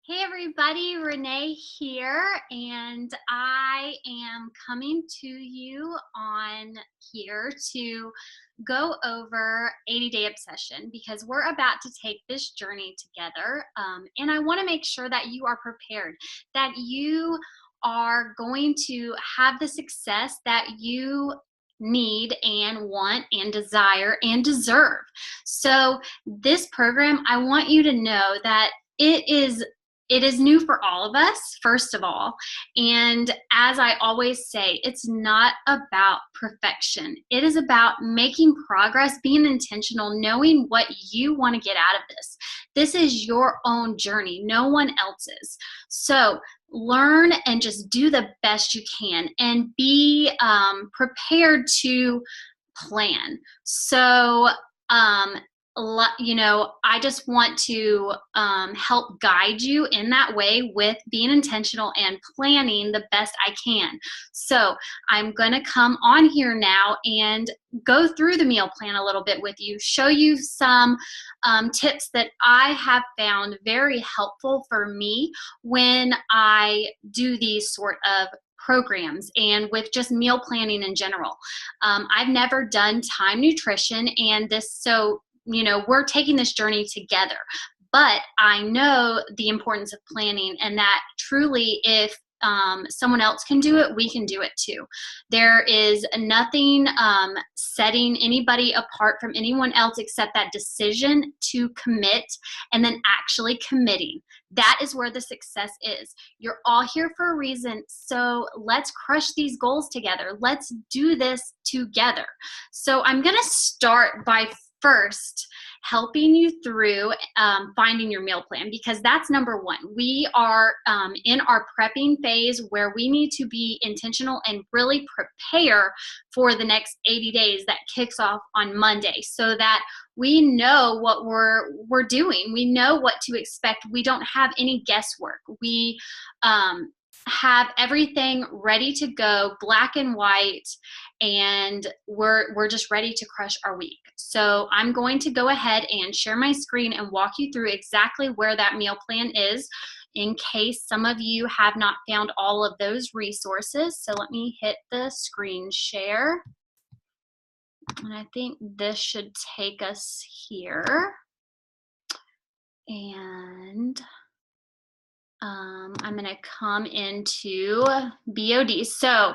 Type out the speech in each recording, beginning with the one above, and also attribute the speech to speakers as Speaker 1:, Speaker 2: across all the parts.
Speaker 1: Hey everybody, Renee here, and I am coming to you on here to go over 80-Day Obsession because we're about to take this journey together, and I want to make sure that you are prepared, that you are going to have the success that you need and want and desire and deserve. So this program, I want you to know that it is new for all of us, first of all. And as I always say, it's not about perfection. It is about making progress, being intentional, knowing what you want to get out of this. This is your own journey, no one else's. So learn and just do the best you can and be prepared to plan. So, I just want to help guide you in that way with being intentional and planning the best I can. So I'm going to come on here now and go through the meal plan a little bit with you, show you some tips that I have found very helpful for me when I do these sort of programs and with just meal planning in general. I've never done time nutrition, and we're taking this journey together. But I know the importance of planning, and that truly, if someone else can do it, we can do it too. There is nothing setting anybody apart from anyone else except that decision to commit and then actually committing. That is where the success is. You're all here for a reason, so let's crush these goals together. Let's do this together. So I'm going to start by first helping you through finding your meal plan, because that's number one. We are in our prepping phase where we need to be intentional and really prepare for the next 80 days that kicks off on Monday, so that we know what we're doing. We know what to expect. We don't have any guesswork. We have everything ready to go, black and white, and we're just ready to crush our week. So I'm going to go ahead and share my screen and walk you through exactly where that meal plan is, in case some of you have not found all of those resources. So let me hit the screen share. And I think this should take us here. And I'm going to come into BOD. So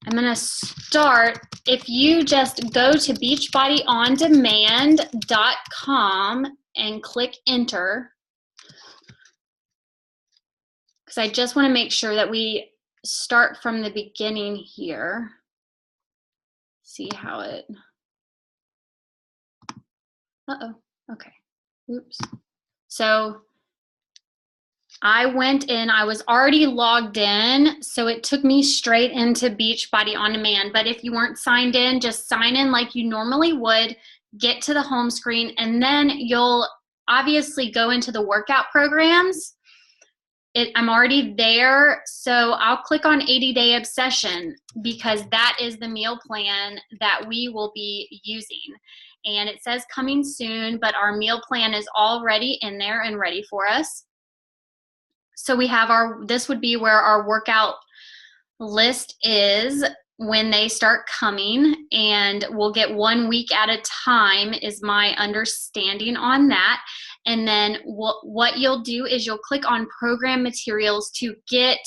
Speaker 1: I'm going to start. If you just go to beachbodyondemand.com and click enter, because I just want to make sure that we start from the beginning here. See how it, okay, oops. So I went in, I was already logged in, so it took me straight into Beachbody On Demand. But if you weren't signed in, just sign in like you normally would, get to the home screen, and then you'll obviously go into the workout programs. I'm already there, so I'll click on 80-Day Obsession, because that is the meal plan that we will be using. And it says coming soon, but our meal plan is already in there and ready for us. So we have this would be where our workout list is when they start coming, and we'll get 1 week at a time is my understanding on that. And then what you'll do is you'll click on program materials to get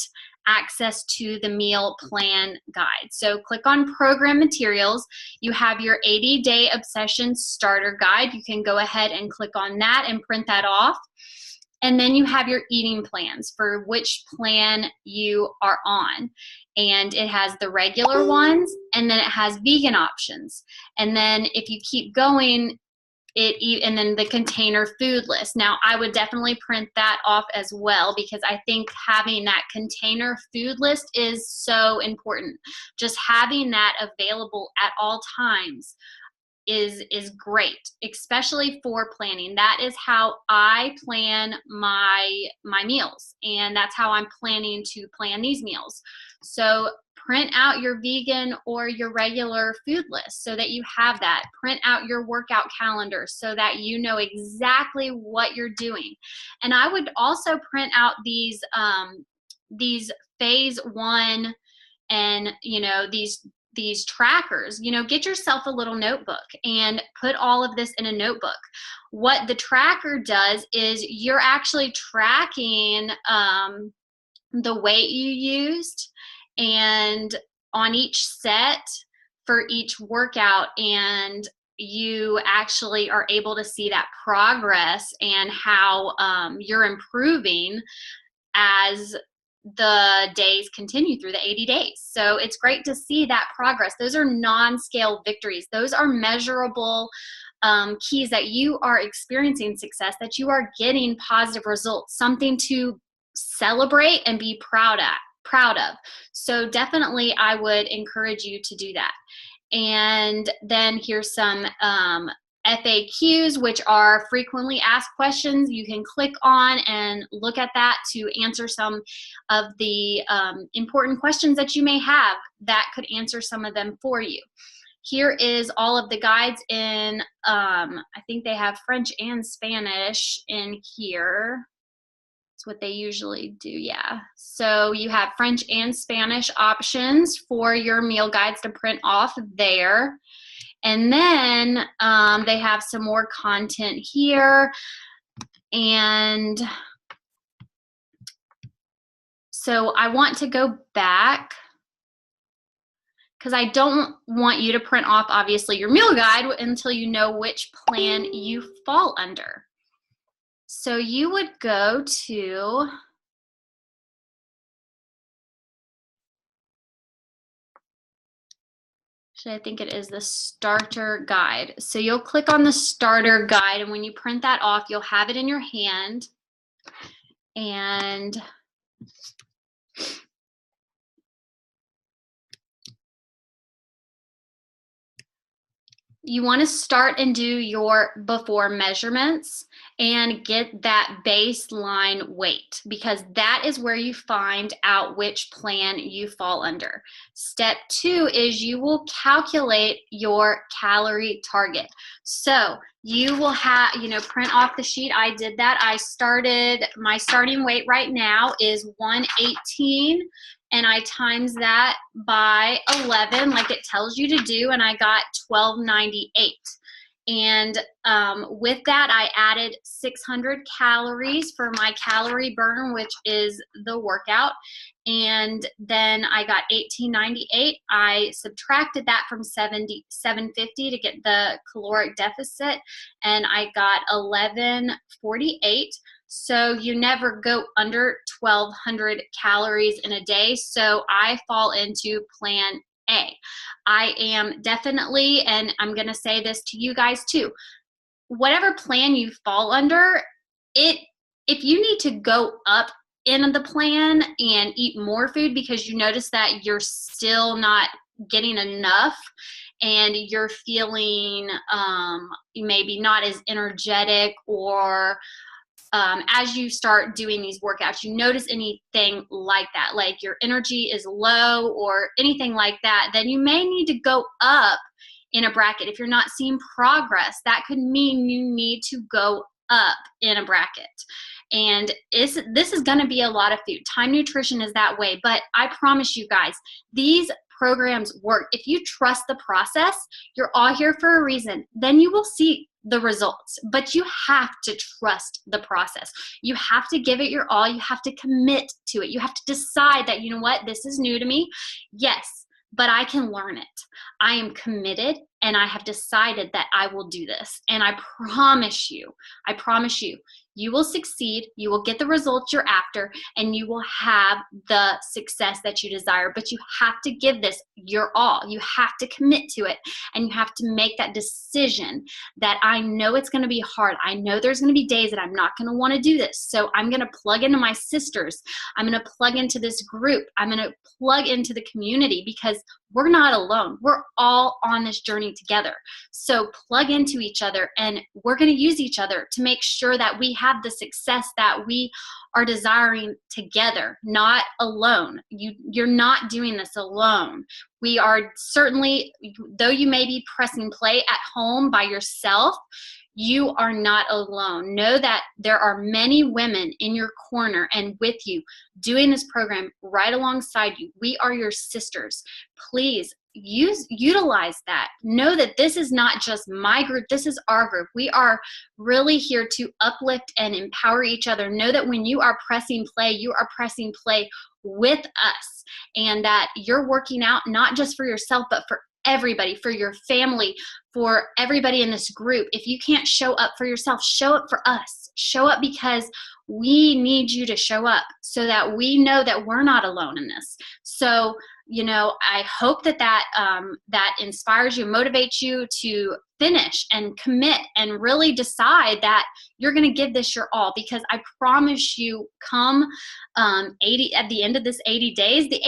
Speaker 1: access to the meal plan guide. So click on program materials. You have your 80-Day Obsession starter guide. You can go ahead and click on that and print that off. And then you have your eating plans for which plan you are on. And it has the regular ones, and then it has vegan options. And then if you keep going, and then the container food list. Now, I would definitely print that off as well, because I think having that container food list is so important. Just having that available at all times is great, especially for planning. That is how I plan my meals, and that's how I'm planning to plan these meals. So Print out your vegan or your regular food list so that you have that. Print out your workout calendar so that you know exactly what you're doing. And I would also print out these phase 1 and, you know, these trackers. You know, get yourself a little notebook and put all of this in a notebook. What the tracker does is you're actually tracking the weight you used and on each set for each workout, and you actually are able to see that progress and how you're improving as the days continue through the 80 days. So it's great to see that progress. Those are non-scale victories. Those are measurable keys that you are experiencing success, that you are getting positive results, something to celebrate and be proud of. So definitely I would encourage you to do that. And then here's some FAQs, which are frequently asked questions. You can click on and look at that to answer some of the important questions that you may have that could answer some of them for you. Here is all of the guides in, I think they have French and Spanish in here. That's what they usually do, yeah. So you have French and Spanish options for your meal guides to print off there. And then they have some more content here. And so I want to go back because I don't want you to print off, obviously, your meal guide until you know which plan you fall under. So you would go to, I think it is the starter guide. So you'll click on the starter guide, and when you print that off, you'll have it in your hand. And you want to start and do your before measurements and get that baseline weight, because that is where you find out which plan you fall under. Step 2 is you will calculate your calorie target. So you will have, you know, print off the sheet. I did that. My starting weight right now is 118. And I times that by 11 like it tells you to do, and I got 1298. And with that, I added 600 calories for my calorie burn, which is the workout. And then I got 1898. I subtracted that from 750 to get the caloric deficit, and I got 1148. So you never go under 1,200 calories in a day. So I fall into plan A. I am definitely, and I'm going to say this to you guys too, whatever plan you fall under, if you need to go up in the plan and eat more food because you notice that you're still not getting enough and you're feeling maybe not as energetic, or as you start doing these workouts, you notice anything like that, like your energy is low or anything like that, then you may need to go up in a bracket. If you're not seeing progress, that could mean you need to go up in a bracket. And this is going to be a lot of food. Time Nutrition is that way, but I promise you guys, these programs work. If you trust the process, you're all here for a reason, then you will see the results. But you have to trust the process. You have to give it your all. You have to commit to it. You have to decide that, you know what, this is new to me. Yes, but I can learn it. I am committed, and I have decided that I will do this. And I promise you, you will succeed, you will get the results you're after, and you will have the success that you desire. But you have to give this your all. You have to commit to it, and you have to make that decision that I know it's going to be hard. I know there's going to be days that I'm not going to want to do this. So I'm going to plug into my sisters. I'm going to plug into this group. I'm going to plug into the community, because we're not alone. We're all on this journey together. So plug into each other, and we're going to use each other to make sure that we have the success that we are desiring together, not alone. You're not doing this alone. We are certainly, though you may be pressing play at home by yourself, you are not alone. Know that there are many women in your corner and with you doing this program right alongside you. We are your sisters. Please utilize that. Know that this is not just my group, this is our group. We are really here to uplift and empower each other. Know that when you are pressing play, you are pressing play with us, and that you're working out not just for yourself, but for everybody, for your family, for everybody in this group. If you can't show up for yourself, show up for us. Show up because we need you to show up so that we know that we're not alone in this. So, I hope that inspires you, motivates you to finish and commit and really decide that you're going to give this your all, because I promise you, come at the end of this 80 days, the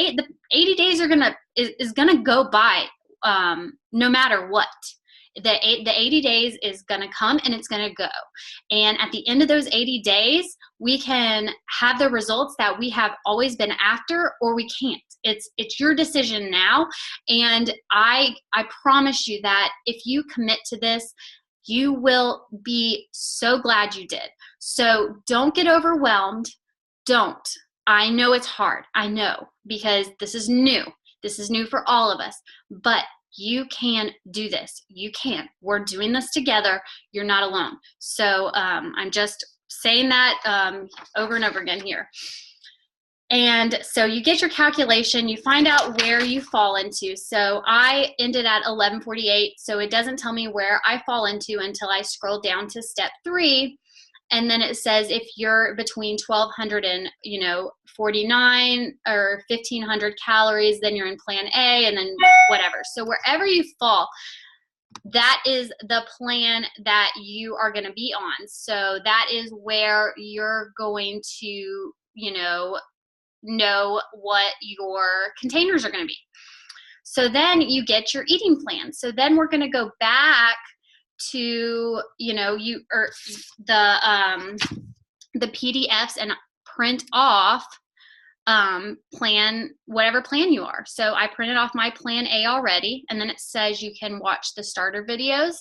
Speaker 1: 80 days is going to go by no matter what. The 80 days is going to come and it's going to go. And at the end of those 80 days, we can have the results that we have always been after, or we can't. It's your decision now. And I promise you that if you commit to this, you will be so glad you did. So don't get overwhelmed. Don't. I know it's hard. I know, because this is new. This is new for all of us. But you can do this. You can. We're doing this together. You're not alone. So I'm just saying that over and over again here. And so you get your calculation. You find out where you fall into. So I ended at 1148. So it doesn't tell me where I fall into until I scroll down to step 3. And then it says if you're between 1,200 and 49 or 1,500 calories, then you're in plan A, and then whatever. So wherever you fall, that is the plan that you are going to be on. So that is where you're going to, know what your containers are going to be. So then you get your eating plan. So then we're going to go back to the PDFs and print off whatever plan you are. So I printed off my plan A already, and then it says you can watch the starter videos,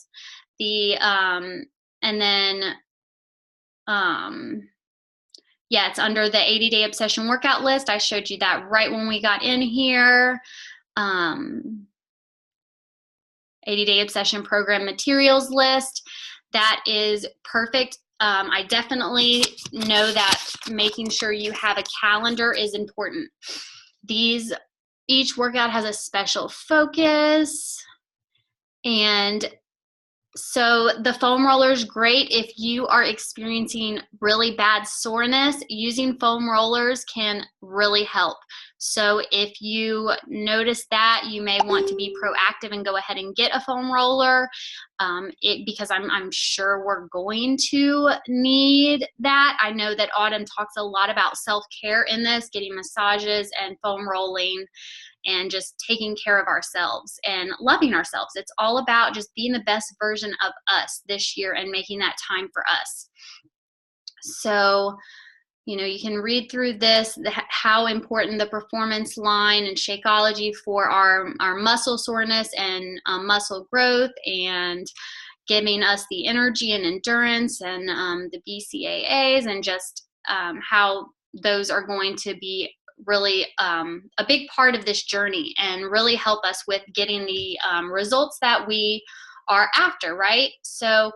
Speaker 1: it's under the 80-day obsession workout list. I showed you that right when we got in here. 80-day obsession program materials list. That is perfect. I definitely know that making sure you have a calendar is important. Each workout has a special focus, and so the foam roller is great if you are experiencing really bad soreness. Using foam rollers can really help. So if you notice that, you may want to be proactive and go ahead and get a foam roller, because I'm sure we're going to need that. I know that Autumn talks a lot about self-care in this, getting massages and foam rolling, and just taking care of ourselves and loving ourselves. It's all about just being the best version of us this year and making that time for us. So, you can read through this, how important the performance line and Shakeology for our muscle soreness and muscle growth, and giving us the energy and endurance, and the BCAAs, and just how those are going to be really a big part of this journey and really help us with getting the results that we are after, right? So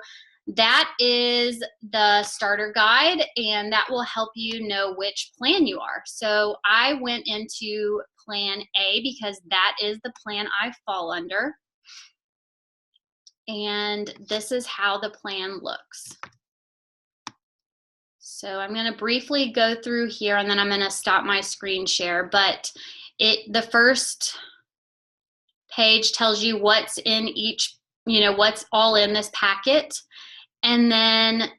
Speaker 1: that is the starter guide, and that will help you know which plan you are. So I went into plan A because that is the plan I fall under. And this is how the plan looks. So I'm going to briefly go through here, and then I'm going to stop my screen share. But the first page tells you what's in each, what's all in this packet. And then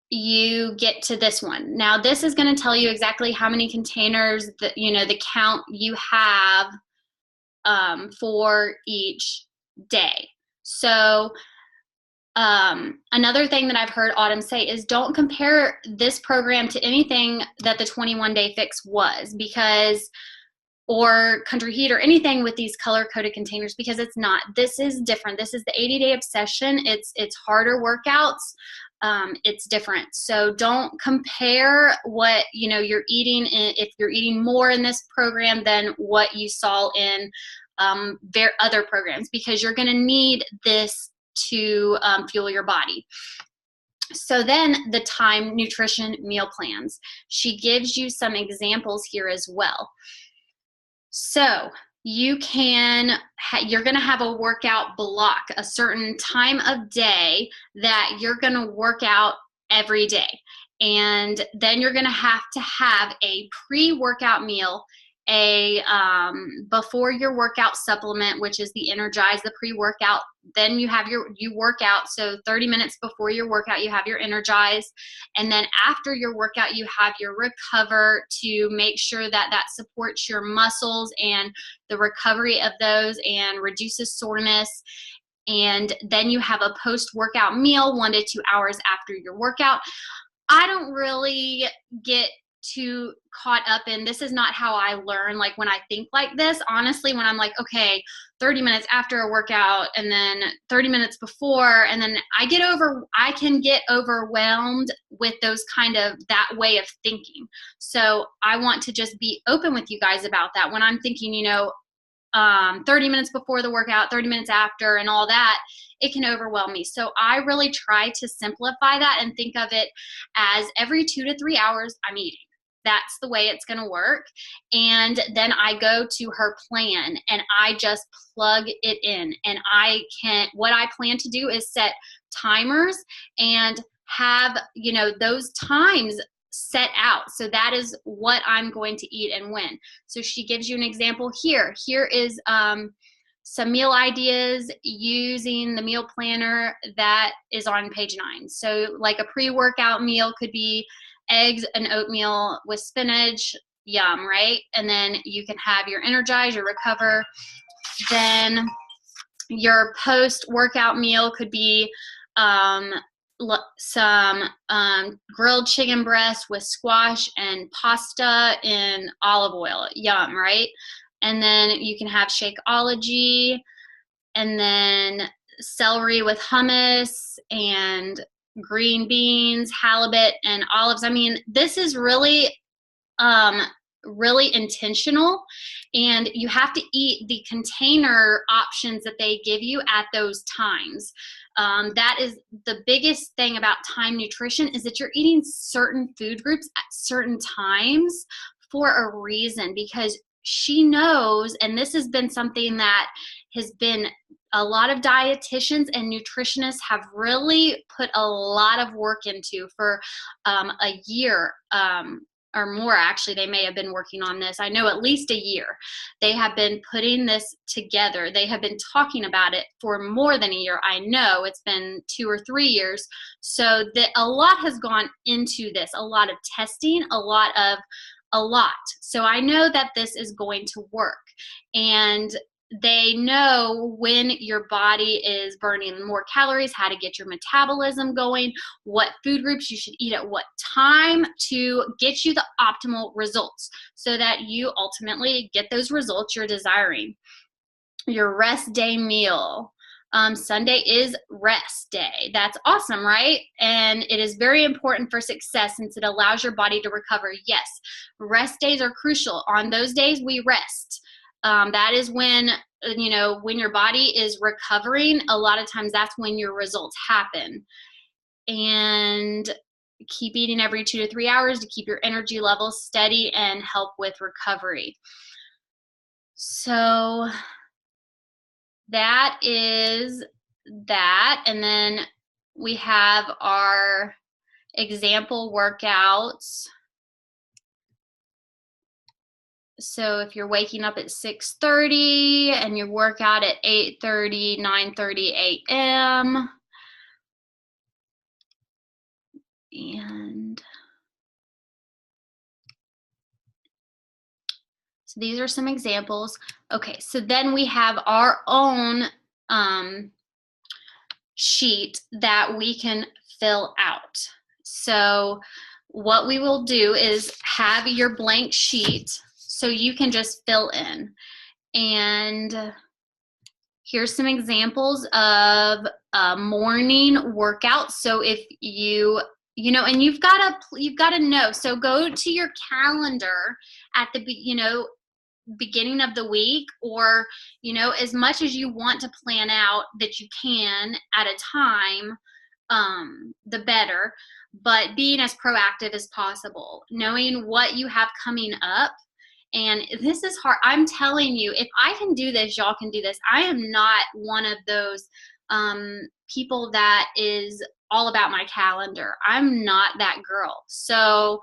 Speaker 1: you get to this one. Now this is going to tell you exactly how many containers, the count you have for each day. So another thing that I've heard Autumn say is don't compare this program to anything that the 21-day fix was, because, or Country Heat or anything with these color-coded containers, because it's not. This is different. This is the 80-day obsession. It's harder workouts. It's different. So don't compare what you're eating if you're eating more in this program than what you saw in other programs, because you're going to need this to fuel your body. So then the Time Nutrition meal plans. She gives you some examples here as well. So you're going to have a workout block, a certain time of day that you're going to work out every day. And then you're going to have a pre-workout meal, a before your workout supplement, which is the Energize, the pre-workout. Then you work out. So 30 minutes before your workout, you have your Energize. And then after your workout, you have your Recover to make sure that that supports your muscles and the recovery of those and reduces soreness. And then you have a post-workout meal 1 to 2 hours after your workout. I don't really get too caught up in, this is not how I learn, like when I think like this. Honestly, when I'm like, okay, 30 minutes after a workout and then 30 minutes before, and then I can get overwhelmed with that way of thinking. So I want to just be open with you guys about that. When I'm thinking, 30 minutes before the workout, 30 minutes after, and all that, it can overwhelm me. So I really try to simplify that and think of it as every 2 to 3 hours I'm eating. That's the way it's going to work. And then I go to her plan and I just plug it in. And what I plan to do is set timers and have, those times set out. So that is what I'm going to eat and when. So she gives you an example here. Here is some meal ideas using the meal planner that is on page 9. So like a pre-workout meal could be eggs and oatmeal with spinach. Yum, right? And then you can have your Energize, your Recover. Then your post-workout meal could be some grilled chicken breast with squash and pasta in olive oil. Yum, right? And then you can have Shakeology, and then celery with hummus and green beans, halibut, and olives. I mean, this is really intentional, and you have to eat the container options that they give you at those times. That is the biggest thing about Time Nutrition, is that you're eating certain food groups at certain times for a reason, because she knows, and this has been something that has been a lot of dietitians and nutritionists have really put a lot of work into for a year or more. Actually, they may have been working on this. I know at least a year. They have been putting this together. They have been talking about it for more than a year. I know it's been 2 or 3 years. So a lot has gone into this, a lot of testing, a lot. So I know that this is going to work. And they know when your body is burning more calories, how to get your metabolism going, what food groups you should eat at what time to get you the optimal results, so that you ultimately get those results you're desiring. Your rest day meal. Sunday is rest day. That's awesome, right? And it is very important for success since it allows your body to recover. Yes, rest days are crucial. On those days, we rest. That is when your body is recovering. A lot of times that's when your results happen. And keep eating every 2 to 3 hours to keep your energy levels steady and help with recovery. So that is that. And then we have our example workouts. So if you're waking up at 6:30 and you work out at 8:30, 9:30 a.m. And these are some examples. Okay, so then we have our own sheet that we can fill out. So what we will do is have your blank sheet so you can just fill in. And here's some examples of a morning workout. So if and you've got to know. So go to your calendar at the beginning of the week, or as much as you want to plan out that you can at a time, the better. But being as proactive as possible, knowing what you have coming up. And this is hard. I'm telling you, if I can do this, y'all can do this. I am not one of those people that is all about my calendar. I'm not that girl. So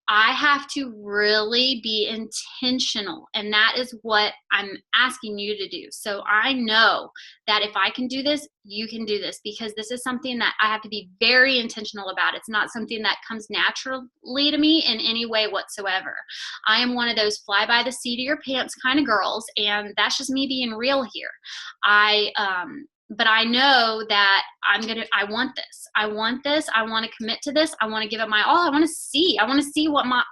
Speaker 1: I have to really be intentional, and that is what I'm asking you to do. So I know that if I can do this, you can do this, because this is something that I have to be very intentional about. It's not something that comes naturally to me in any way whatsoever. I am one of those fly by the seat of your pants kind of girls, and that's just me being real here. But I know that I want this. I want this. I want to commit to this. I want to give it my all. I want to see what my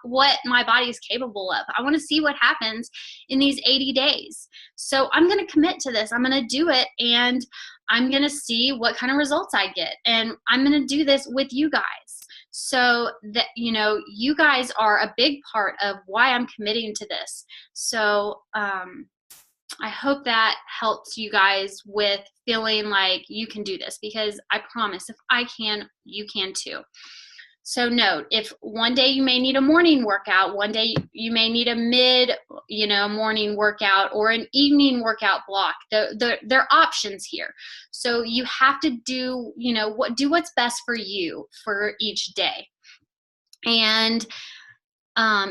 Speaker 1: body is capable of. I want to see what happens in these 80 days. So I'm going to commit to this. I'm going to do it, and I'm going to see what kind of results I get. And I'm going to do this with you guys. So that, you guys are a big part of why I'm committing to this. So, I hope that helps you guys with feeling like you can do this, because I promise if I can, you can too. So note, if one day you may need a morning workout, one day you may need a morning workout or an evening workout block. There are options here. So you have to do what's best for you for each day. And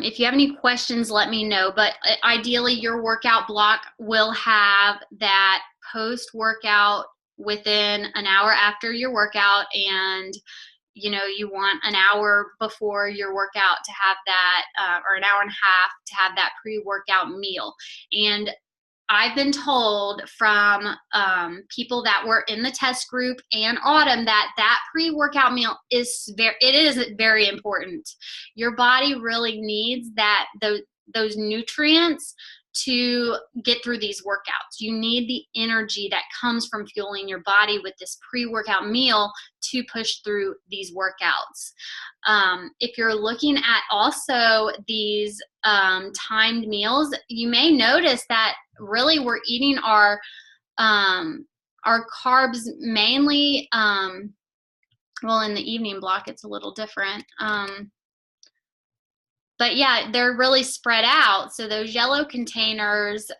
Speaker 1: if you have any questions, let me know. But ideally, your workout block will have that post-workout within an hour after your workout, and you want an hour before your workout to have that, or an hour and a half to have that pre-workout meal. And I've been told from people that were in the test group and Autumn that pre-workout meal is very important. Your body really needs those nutrients to get through these workouts. You need the energy that comes from fueling your body with this pre-workout meal to push through these workouts. If you're looking at also these timed meals, you may notice that really we're eating our carbs mainly, well, in the evening block it's a little different. But yeah, they're really spread out. So those yellow containers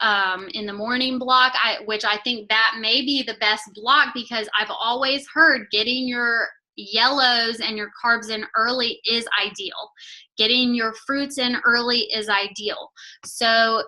Speaker 1: in the morning block, which I think that may be the best block, because I've always heard getting your yellows and your carbs in early is ideal. Getting your fruits in early is ideal. So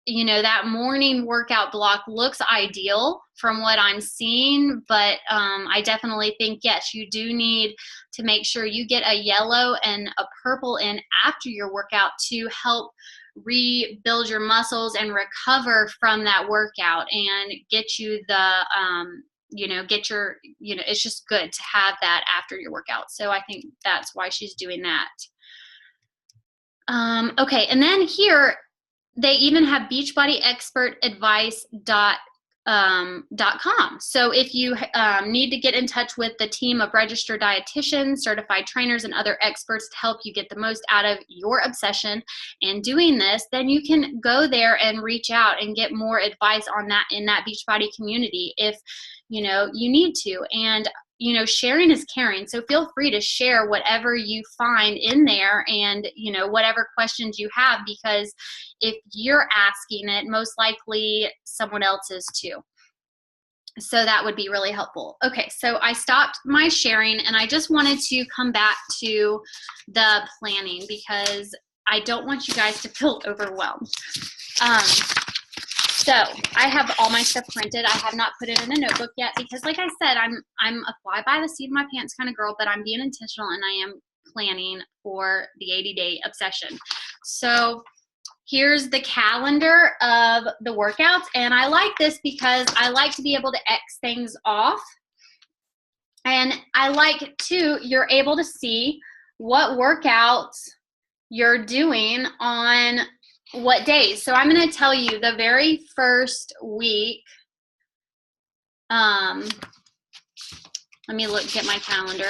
Speaker 1: that morning workout block looks ideal from what I'm seeing, but I definitely think, yes, you do need to make sure you get a yellow and a purple in after your workout to help rebuild your muscles and recover from that workout and get you it's just good to have that after your workout. So I think that's why she's doing that. Okay, and then here, they even have beachbodyexpertadvice.com. So if you need to get in touch with the team of registered dietitians, certified trainers, and other experts to help you get the most out of your obsession and doing this, then you can go there and reach out and get more advice on that in that Beachbody community if you need to. And sharing is caring. So feel free to share whatever you find in there and, whatever questions you have, because if you're asking it, most likely someone else is too. So that would be really helpful. Okay, so I stopped my sharing and I just wanted to come back to the planning because I don't want you guys to feel overwhelmed. So I have all my stuff printed. I have not put it in a notebook yet because, like I said, I'm a fly by the seat of my pants kind of girl, but I'm being intentional and I am planning for the 80-day obsession. So here's the calendar of the workouts. And I like this because I like to be able to X things off. And I like too, you're able to see what workouts you're doing on what days. So I'm going to tell you the very first week. Let me get my calendar.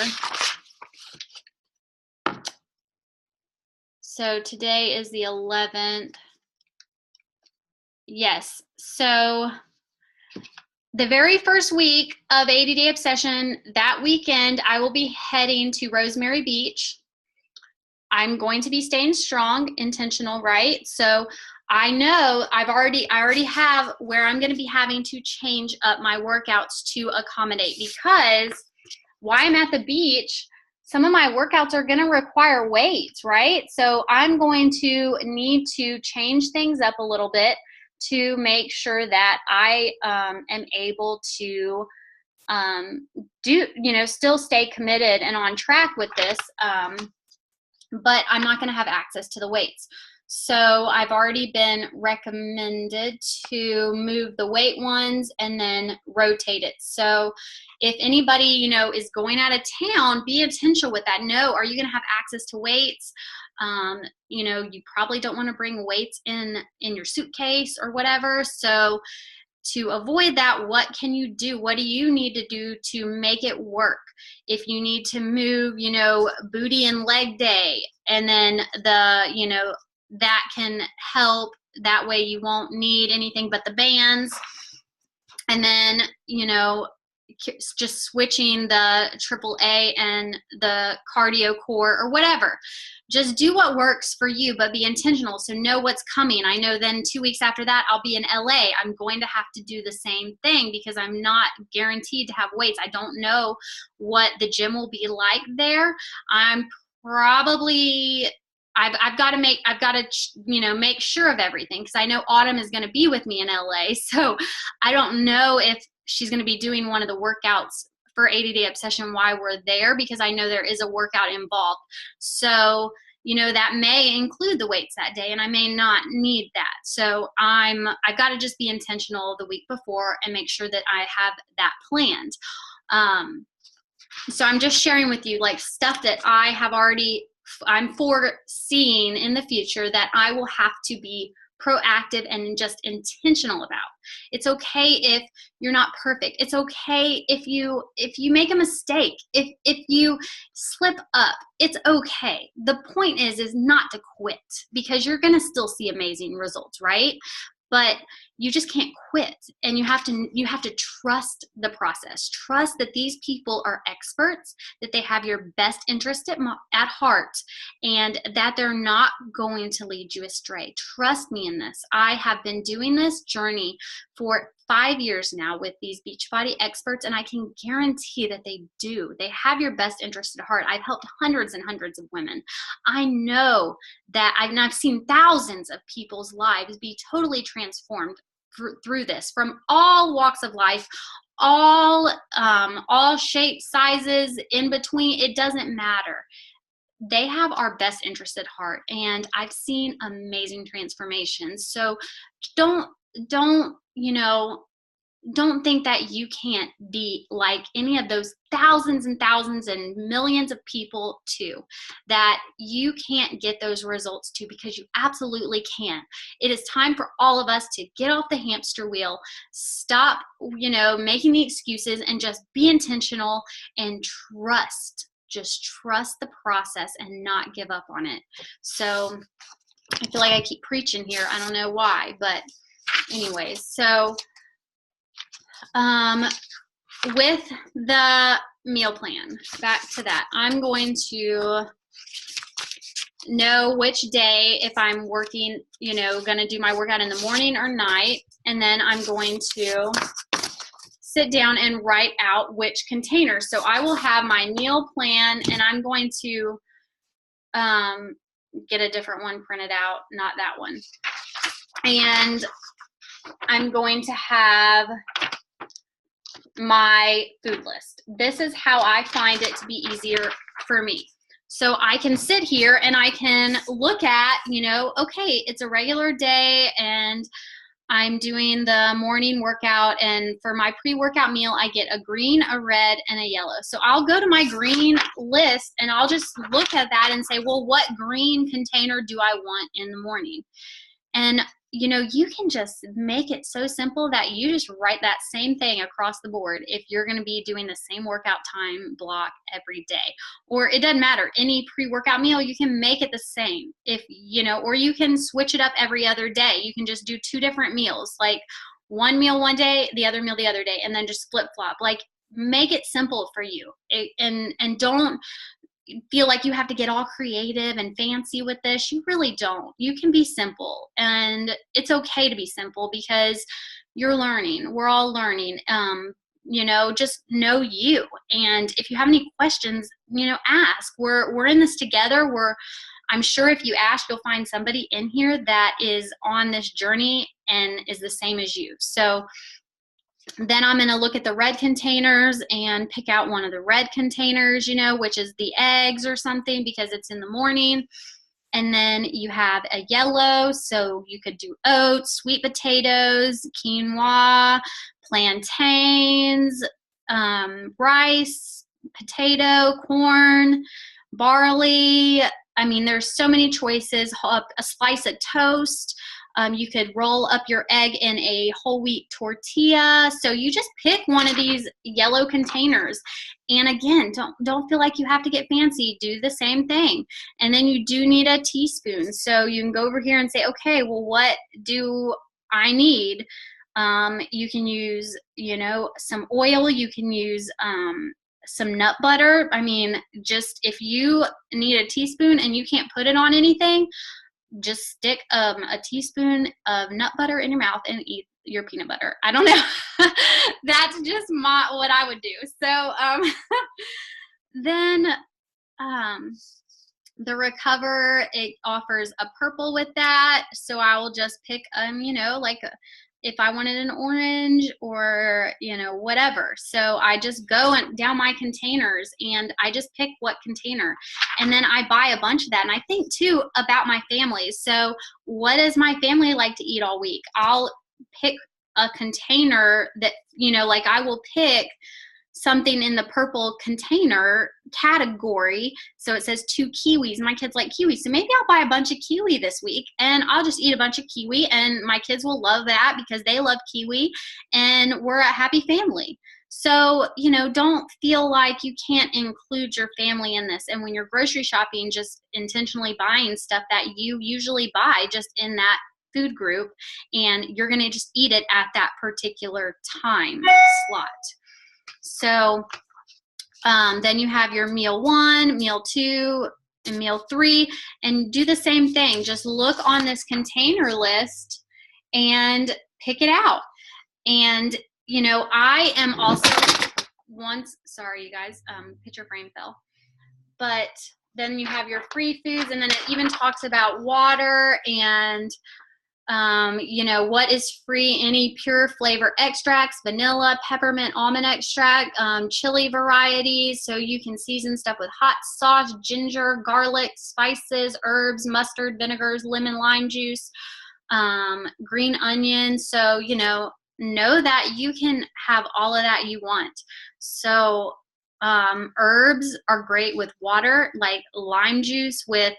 Speaker 1: So today is the 11th. Yes. So the very first week of 80-Day Obsession, that weekend, I will be heading to Rosemary Beach. I'm going to be staying strong, intentional, right? So I know I already have where I'm going to be having to change up my workouts to accommodate, because while I'm at the beach, some of my workouts are going to require weights, right? So I'm going to need to change things up a little bit to make sure that I am able to still stay committed and on track with this. But I'm not going to have access to the weights. So I've already been recommended to move the weight ones and then rotate it. So if anybody, is going out of town, be intentional with that. No, are you going to have access to weights? You probably don't want to bring weights in your suitcase or whatever. So to avoid that, what can you do? What do you need to do to make it work? If you need to move, booty and leg day, and then that can help. That way you won't need anything but the bands. And then, just switching the AAA and the cardio core or whatever. Just do what works for you, but be intentional. So know what's coming. I know then 2 weeks after that, I'll be in LA. I'm going to have to do the same thing because I'm not guaranteed to have weights. I don't know what the gym will be like there. I'm probably, I've got to make sure of everything, because I know Autumn is going to be with me in LA. So I don't know if she's going to be doing one of the workouts for 80-Day Obsession while we're there, because I know there is a workout involved. So, that may include the weights that day, and I may not need that. So I've got to just be intentional the week before and make sure that I have that planned. So I'm just sharing with you stuff that I'm foreseeing in the future that I will have to be proactive and just intentional about. It's okay if you're not perfect. It's okay if you make a mistake. If you slip up, it's okay. The point is not to quit, because you're going to still see amazing results, right? But you just can't quit, and you have to trust the process. Trust that these people are experts, that they have your best interest at heart, and that they're not going to lead you astray. Trust me in this. I have been doing this journey for 5 years now with these Beachbody experts, and I can guarantee that they do. They have your best interest at heart. I've helped hundreds and hundreds of women. I know that I've seen thousands of people's lives be totally transformed through this, from all walks of life, all shapes, sizes, in between. It doesn't matter. They have our best interest at heart, and I've seen amazing transformations. So don't think that you can't be like any of those thousands and thousands and millions of people too, that you can't get those results too, because you absolutely can. It is time for all of us to get off the hamster wheel, stop, making the excuses, and just be intentional and just trust the process and not give up on it. So I feel like I keep preaching here. I don't know why, but anyways, so with the meal plan, back to that, I'm going to know which day, if I'm working, going to do my workout in the morning or night, and then I'm going to sit down and write out which container. So I will have my meal plan, and I'm going to get a different one printed out, not that one. And I'm going to have my food list. This is how I find it to be easier for me. So I can sit here and I can look at, you know, okay, it's a regular day and I'm doing the morning workout, and for my pre-workout meal, I get a green, a red, and a yellow. So I'll go to my green list and I'll just look at that and say, well, what green container do I want in the morning? And you know, you can just make it so simple that you just write that same thing across the board if you're going to be doing the same workout time block every day. Or it doesn't matter, any pre-workout meal, you can make it the same. If, you know, or you can switch it up every other day. You can just do 2 different meals, like one meal one day, the other meal the other day, and then just flip-flop. Like, make it simple for you. And don't feel like you have to get all creative and fancy with this. You really don't. You can be simple, and it's okay to be simple because you're learning. We're all learning. You know, just know you. And if you have any questions, you know, ask. We're in this together. I'm sure if you ask, you'll find somebody in here that is on this journey and is the same as you. So then I'm going to look at the red containers and pick out one of the red containers, you know, which is the eggs or something because it's in the morning. And then you have a yellow, so you could do oats, sweet potatoes, quinoa, plantains, rice, potato, corn, barley. I mean, there's so many choices. A slice of toast. You could roll up your egg in a whole wheat tortilla. So you just pick one of these yellow containers. And again, don't feel like you have to get fancy. Do the same thing. And then you do need a teaspoon. So you can go over here and say, okay, well, what do I need? You can use, you know, some oil. You can use some nut butter. I mean, just if you need a teaspoon and you can't put it on anything, just stick a teaspoon of nut butter in your mouth and eat your peanut butter. I don't know. That's just what I would do. So then the Recover, it offers a purple with that. So I will just pick, you know, like if I wanted an orange or, you know, whatever. So I just go down my containers and I just pick what container. And then I buy a bunch of that. And I think too about my family. So what does my family like to eat all week? I'll pick a container that, you know, like I will pick something in the purple container category. So it says 2 kiwis. My kids like kiwis. So maybe I'll buy a bunch of kiwi this week and I'll just eat a bunch of kiwi, and my kids will love that because they love kiwi and we're a happy family. So, you know, don't feel like you can't include your family in this. And when you're grocery shopping, just intentionally buying stuff that you usually buy just in that food group, and you're going to just eat it at that particular time slot. So then you have your meal 1, meal 2, and meal 3, and do the same thing. Just look on this container list and pick it out. And, you know, I am also sorry, you guys, picture frame fell. But then you have your free foods, and then it even talks about water and you know, what is free, any pure flavor extracts, vanilla, peppermint, almond extract, chili varieties. So you can season stuff with hot sauce, ginger, garlic, spices, herbs, mustard, vinegars, lemon, lime juice, green onion. So, you know that you can have all of that you want. So herbs are great with water, like lime juice with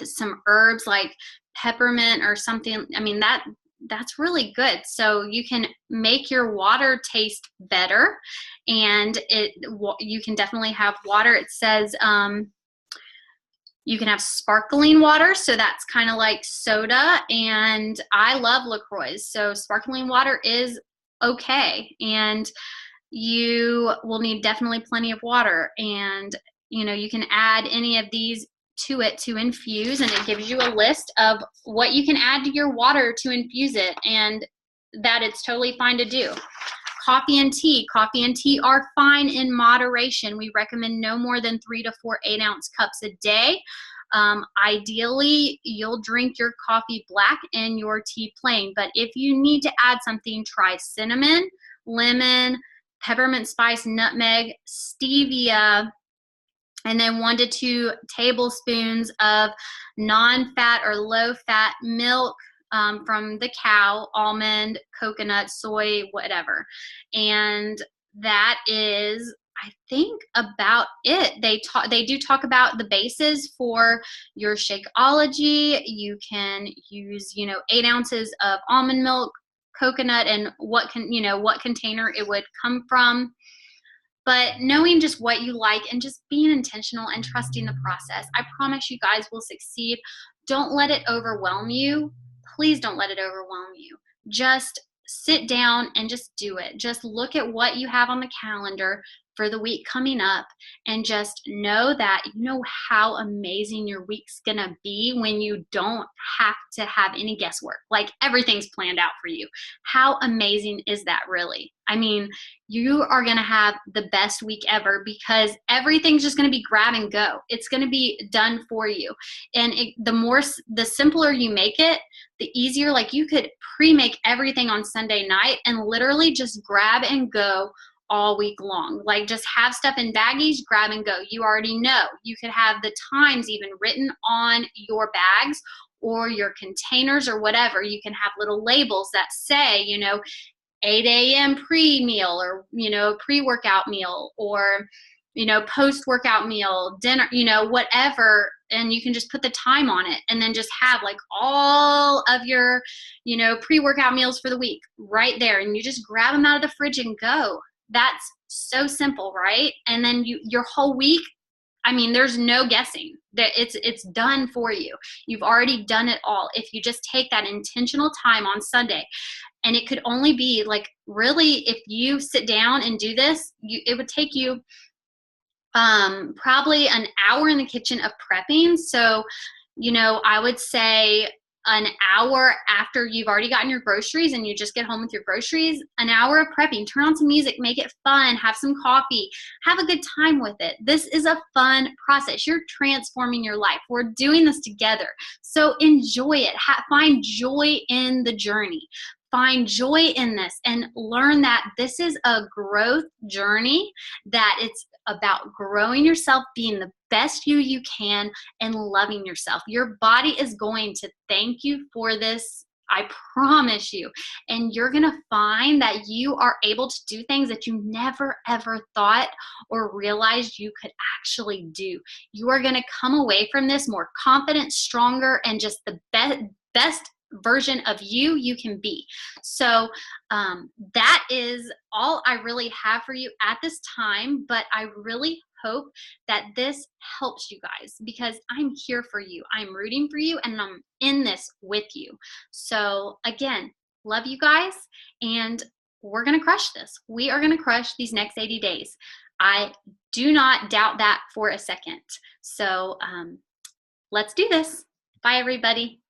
Speaker 1: some herbs like peppermint or something. I mean, that's really good. So you can make your water taste better, and you can definitely have water. It says you can have sparkling water, so that's kind of like soda, and I love LaCroix, so sparkling water is okay. And you will need definitely plenty of water, and you know, you can add any of these to it to infuse, and it gives you a list of what you can add to your water to infuse it, and that it's totally fine to do. Coffee and tea. Coffee and tea are fine in moderation. We recommend no more than 3 to 4 8-ounce cups a day. Ideally, you'll drink your coffee black and your tea plain, but if you need to add something, try cinnamon, lemon, peppermint spice, nutmeg, stevia, And then 1 to 2 tablespoons of non-fat or low-fat milk from the cow, almond, coconut, soy, whatever. And that is, I think, about it. They do talk about the bases for your Shakeology. You can use, 8 ounces of almond milk, coconut, and what container it would come from. But knowing just what you like and just being intentional and trusting the process, I promise you guys will succeed. Don't let it overwhelm you. Please don't let it overwhelm you. Just sit down and just do it. Just look at what you have on the calendar for the week coming up and just know that you know how amazing your week's gonna be when you don't have to have any guesswork. Like everything's planned out for you. How amazing is that, really? I mean, you are going to have the best week ever because everything's just going to be grab and go. It's going to be done for you. And the simpler you make it, the easier. Like you could pre-make everything on Sunday night and literally just grab and go all week long. Like just have stuff in baggies, grab and go. You already know. You could have the times even written on your bags or your containers or whatever. You can have little labels that say, 8 a.m. pre-meal or, pre-workout meal or, post-workout meal, dinner, whatever. And you can just put the time on it and then just have like all of your, pre-workout meals for the week right there. And you just grab them out of the fridge and go. That's so simple, right? And then your whole week, I mean, there's no guessing that it's done for you. You've already done it all. If you just take that intentional time on Sunday, and it could only be like, really, if you sit down and do this, it would take you probably an hour in the kitchen of prepping. So, I would say an hour after you've already gotten your groceries and you just get home with your groceries, an hour of prepping. Turn on some music, make it fun, have some coffee, have a good time with it. This is a fun process. You're transforming your life. We're doing this together. So enjoy it. Find joy in the journey. Find joy in this and learn that this is a growth journey, that it's about growing yourself, being the best you can, and loving yourself. Your body is going to thank you for this. I promise you. And you're going to find that you are able to do things that you never, ever thought or realized you could actually do. You are going to come away from this more confident, stronger, and just the best version of you can be. So that is all I really have for you at this time, but I really hope that this helps you guys because I'm here for you. I'm rooting for you and I'm in this with you. So again, love you guys, and we're going to crush this. We are going to crush these next 80 days. I do not doubt that for a second. So let's do this. Bye, everybody.